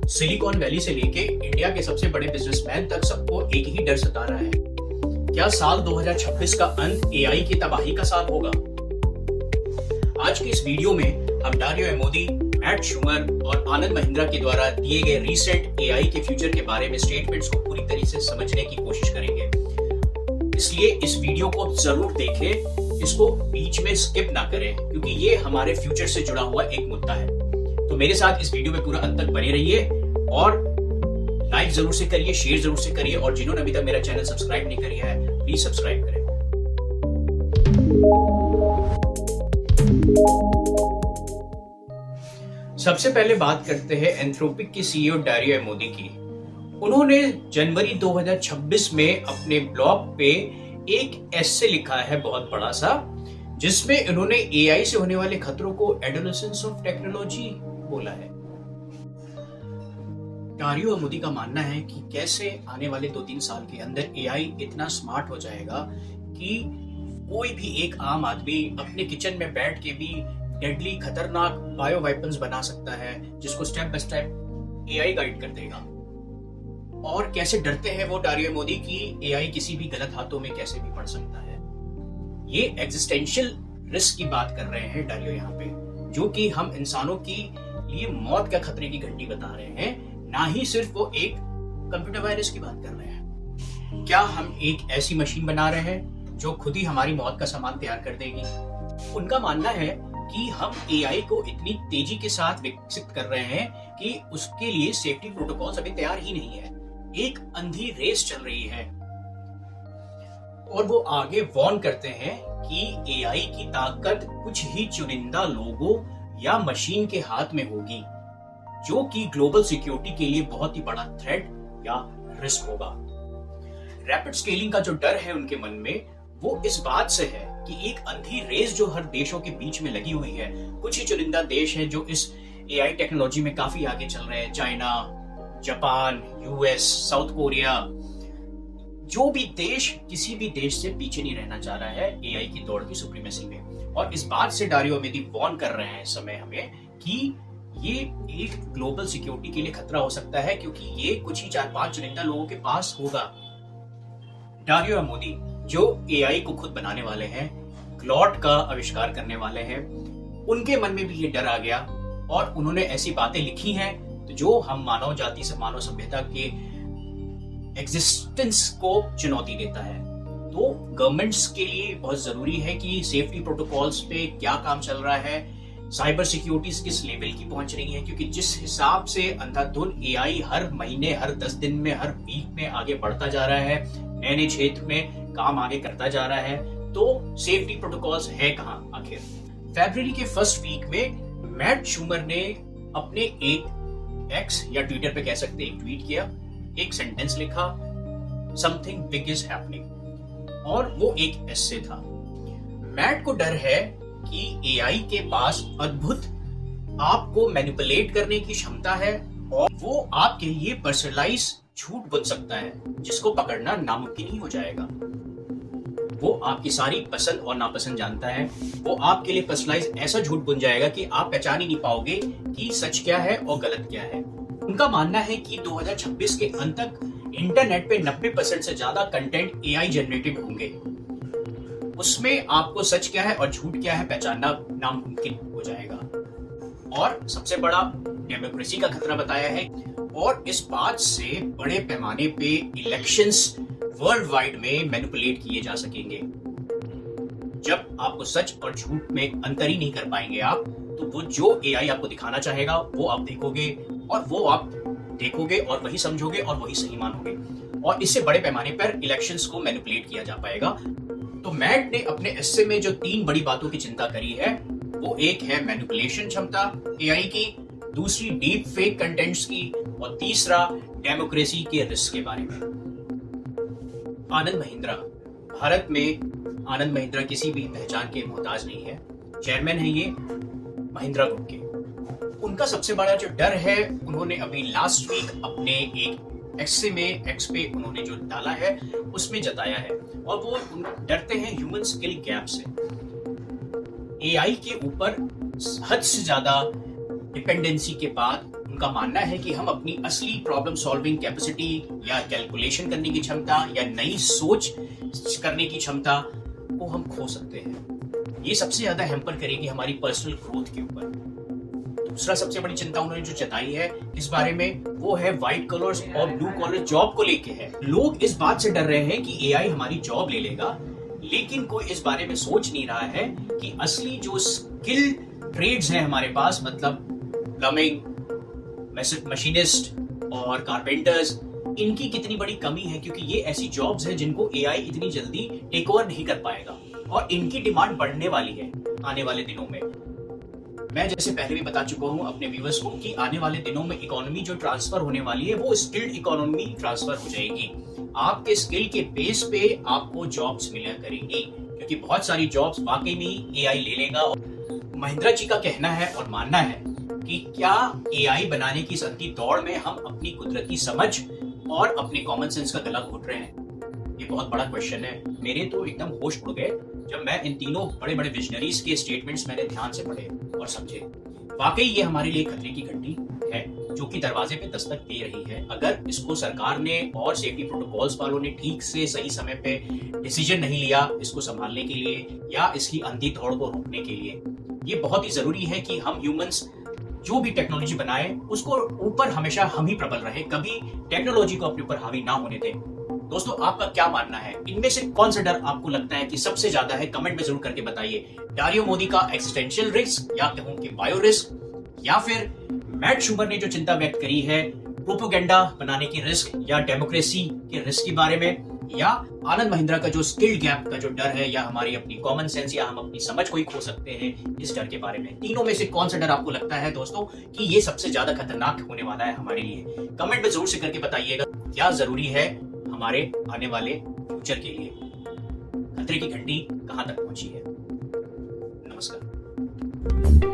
Silicon valley से लेके India के सबसे बड़े बिजनेसमैन तक सबको एक ही डर सता रहा है। क्या साल 2026 का अंत एआई की तबाही का साल होगा? आज की इस वीडियो में हम डारियो एमोदी, मैट शूमर और आनंद महिंद्रा के द्वारा दिए गए रीसेंट एआई के फ्यूचर के बारे में स्टेटमेंट्स को पूरी तरह से समझने की कोशिश करेंगे। इसलिए इस वीडियो को जरूर देखें, इसको बीच में स्किप ना करें, क्योंकि ये हमारे फ्यूचर से जुड़ा हुआ एक मुद्दा है। तो मेरे साथ इस वीडियो में पूरा अंत तक बने रहिए और लाइक जरूर से करिए, शेयर जरूर से करिए, और जिन्होंने अभी तक मेरा चैनल सब्सक्राइब नहीं किया है प्लीज सब्सक्राइब करें। सबसे पहले बात करते हैं एंथ्रोपिक के सीईओ डारियो एमोदी की। उन्होंने जनवरी 2026 में अपने ब्लॉग पे एक एस्से लिखा है बहुत बड़ा सा, जिसमें उन्होंने एआई से होने वाले खतरों को एडोलेसेंस ऑफ टेक्नोलॉजी बोला है। डारियो एमोदी का मानना है कि कैसे आने वाले 2-3 साल के अंदर एआई इतना स्मार्ट हो जाएगा कि कोई भी एक आम आदमी अपने किचन में बैठ के भी डेडली खतरनाक बायो वेपन्स बना सकता है, जिसको step by step AI guide कर देगा। और कैसे डरते हैं वो डारियो एमोदी कि एआई किसी भी गलत हाथों में कैसे भी पड़ सकता है। ये एग्जिस्टेंशियल रिस्क की बात कर रहे हैं डारियो यहाँ पे, जो कि हम इंसानों की लिए मौत का खतरे की घंटी बता रहे हैं, ना ही सिर्फ वो एक कंप्यूटर वायरस की बात कर रहे हैं। क्या हम एक ऐसी मशीन बना रहे हैं जो खुद ही हमारी मौत का सामान तैयार कर देगी? उनका मानना है कि हम एआई को इतनी तेजी के साथ विकसित कर रहे हैं कि उसके लिए सेफ्टी प्रोटोकॉल्स अभी तैयार ही नहीं है। एक अंधी रेस चल रही है और वो आगे वार्न करते हैं कि एआई की ताकत कुछ ही चुनिंदा लोगों या मशीन के हाथ में होगी, जो कि ग्लोबल सिक्योरिटी के लिए बहुत ही बड़ा थ्रेट या रिस्क होगा। रैपिड स्केलिंग का जो डर है उनके मन में, वो इस बात से है कि एक अंधी रेस जो हर देशों के बीच में लगी हुई है, कुछ ही चुनिंदा देश हैं जो इस एआई टेक्नोलॉजी में काफी आगे चल रहे हैं। China, Japan, US, south Korea, जो भी देश किसी भी देश से पीछे नहीं रहना चाह रहा है एआई की दौड़ की सुप्रीमेसी में। और इस बात से डारियो एमोदी वार्न कर रहे हैं इस समय हमें कि ये एक ग्लोबल सिक्योरिटी के लिए खतरा हो सकता है, क्योंकि ये कुछ ही 4-5 चुनिंदा लोगों के पास होगा। डारियो एमोदी जो एआई को खुद बनाने वाले हैं, क्लॉड का आविष्कार करने वाले हैं, उनके मन में भी ये डर आ गया और उन्होंने ऐसी बातें लिखी हैं जो हम मानव जाति से, मानव सभ्यता के एग्जिस्टेंस को चुनौती देता है। तो गवर्नमेंट्स के लिए बहुत जरूरी है कि सेफ्टी प्रोटोकॉल्स पे क्या काम चल रहा है, साइबर सिक्योरिटी किस लेवल की पहुंच रही है, क्योंकि जिस हिसाब से अंधाधुंध एआई हर महीने, हर 10 दिन में, हर वीक में आगे बढ़ता जा रहा है, नए क्षेत्र में काम आगे करता जा रहा है, तो सेफ्टी प्रोटोकॉल्स है कहां आखिर। फरवरी के फर्स्ट वीक में मैट शूमर ने अपने एक एक्स या ट्विटर पे कह सकते एक ट्वीट किया, एक सेंटेंस लिखा, समथिंग बिग इज हैपनिंग, और वो एक एस्से था। मैट को डर है कि एआई के पास अद्भुत आपको मैनिपुलेट करने की क्षमता है और वो आपके लिए पर्सनलाइज झूठ बुन सकता है, जिसको पकड़ना नामुमकिन ही हो जाएगा। वो आपकी सारी पसंद और नापसंद जानता है, वो आपके लिए पर्सनलाइज ऐसा झूठ बुन जाएगा कि आप पहचान ही नहीं पाओगे कि सच क्या है और गलत क्या है। उनका मानना है कि 2026 के अंत तक इंटरनेट पे 90% से ज्यादा कंटेंट एआई जनरेटेड होंगे। उसमें आपको सच क्या है और झूठ क्या है पहचानना नामुमकिन हो जाएगा। और सबसे बड़ा डेमोक्रेसी का खतरा बताया है, और इस बात से बड़े पैमाने पे इलेक्शंस वर्ल्ड वाइड में मैनिपुलेट किए जा सकेंगे। जब आपको सच और झूठ में अंतर ही नहीं कर पाएंगे आप, तो वो जो एआई आपको दिखाना चाहेगा वो आप देखोगे, और वो आप देखोगे और वही समझोगे और वही सही मानोगे, और इससे बड़े पैमाने पर इलेक्शंस को मैनिपुलेट किया जा पाएगा। तो मैट ने अपने एस्से में जो 3 बड़ी बातों की चिंता करी है, वो एक है मैनिपुलेशन क्षमता एआई की, दूसरी डीप फेक कंटेंट्स की, और तीसरा डेमोक्रेसी के रिस्क के बारे में। आनंद महिंद्रा, भारत में आनंद महिंद्रा किसी भी पहचान के मोहताज नहीं है, चेयरमैन है ये महिंद्रा ग्रुप के। उनका सबसे बड़ा जो डर है, उन्होंने अभी लास्ट वीक अपने एक एक्स पे उन्होंने जो डाला है उसमें जताया है, और वो डरते हैं ह्यूमन स्किल गैप से। एआई के ऊपर हद से ज्यादा डिपेंडेंसी के बाद उनका मानना है कि हम अपनी असली प्रॉब्लम सॉल्विंग कैपेसिटी या कैलकुलेशन करने की क्षमता या नई सोच करने की क्षमता को हम खो सकते हैं। ये सबसे ज्यादा हैम्पर करेगी हमारी पर्सनल ग्रोथ के ऊपर। दूसरा सबसे बड़ी चिंता उन्होंने जो जताई है इस बारे में, वो है व्हाइट कॉलर्स और ब्लू कॉलर जॉब को लेके है। लोग इस बात से डर रहे हैं कि एआई हमारी जॉब ले लेगा, लेकिन कोई इस बारे में सोच नहीं रहा है कि असली जो स्किल ट्रेड्स हैं हमारे पास, मतलब प्लम्बिंग, मशीनिस्ट और कारपेंटर्स, इनकी कितनी बड़ी कमी है, क्योंकि ये ऐसी जॉब्स हैं जिनको एआई इतनी जल्दी टेक ओवर नहीं कर पाएगा और इनकी डिमांड बढ़ने वाली है आने वाले दिनों में। मैं जैसे पहले भी बता चुका हूं अपने व्यूअर्स को कि आने वाले दिनों में इकोनॉमी जो ट्रांसफर होने वाली है वो स्किल्ड इकोनॉमी ट्रांसफर हो जाएगी। आपके स्किल के बेस पे आपको जॉब्स मिला करेंगी, क्योंकि बहुत सारी जॉब्स वाकई में एआई ले लेगा। महिंद्रा जी का कहना है और मानना है कि क्या एआई बनाने की इस अंधी दौड़ में हम अपनी कुदरती समझ और अपने कॉमन सेंस का गला घोट रहे हैं? ये बहुत बड़ा क्वेश्चन है। मेरे तो एकदम होश उड़ गए जब मैं इन तीनों बड़े बड़े विजनरीज के स्टेटमेंट्स मैंने ध्यान से पढ़े और समझे। वाकई ये हमारे लिए खतरे की घंटी है जो कि दरवाजे पे दस्तक दे रही है। अगर इसको सरकार ने और सेफ्टी प्रोटोकॉल्स वालों ने ठीक से सही समय पे डिसीजन नहीं लिया इसको संभालने के लिए या इसकी अंधी दौड़ को रोकने के लिए, ये बहुत ही जरूरी है कि हम ह्यूमंस जो भी टेक्नोलॉजी बनाए उसको ऊपर हमेशा हम ही प्रबल रहे, कभी टेक्नोलॉजी को अपने ऊपर हावी ना होने दें। दोस्तों, आपका क्या मानना है? इनमें से कौन सा डर आपको लगता है कि सबसे ज्यादा है? कमेंट में जरूर करके बताइए। डारियो मोदी का एक्सिस्टेंशियल रिस्क, या कहूं कि बायो रिस्क, या फिर मैट शूमर ने जो चिंता व्यक्त करी है प्रोपोगेंडा बनाने की रिस्क या डेमोक्रेसी के रिस्क के बारे में, या आनंद महिंद्रा का जो स्किल गैप का जो डर है, या हमारी अपनी कॉमन सेंस या हम अपनी समझ को ही खो सकते हैं इस डर के बारे में। तीनों में से कौन सा डर आपको लगता है दोस्तों कि ये सबसे ज्यादा खतरनाक होने वाला है हमारे लिए? कमेंट में जरूर से करके बताइएगा। क्या जरूरी है हमारे आने वाले फ्यूचर के लिए? खतरे की घंटी कहां तक पहुंची है? नमस्कार।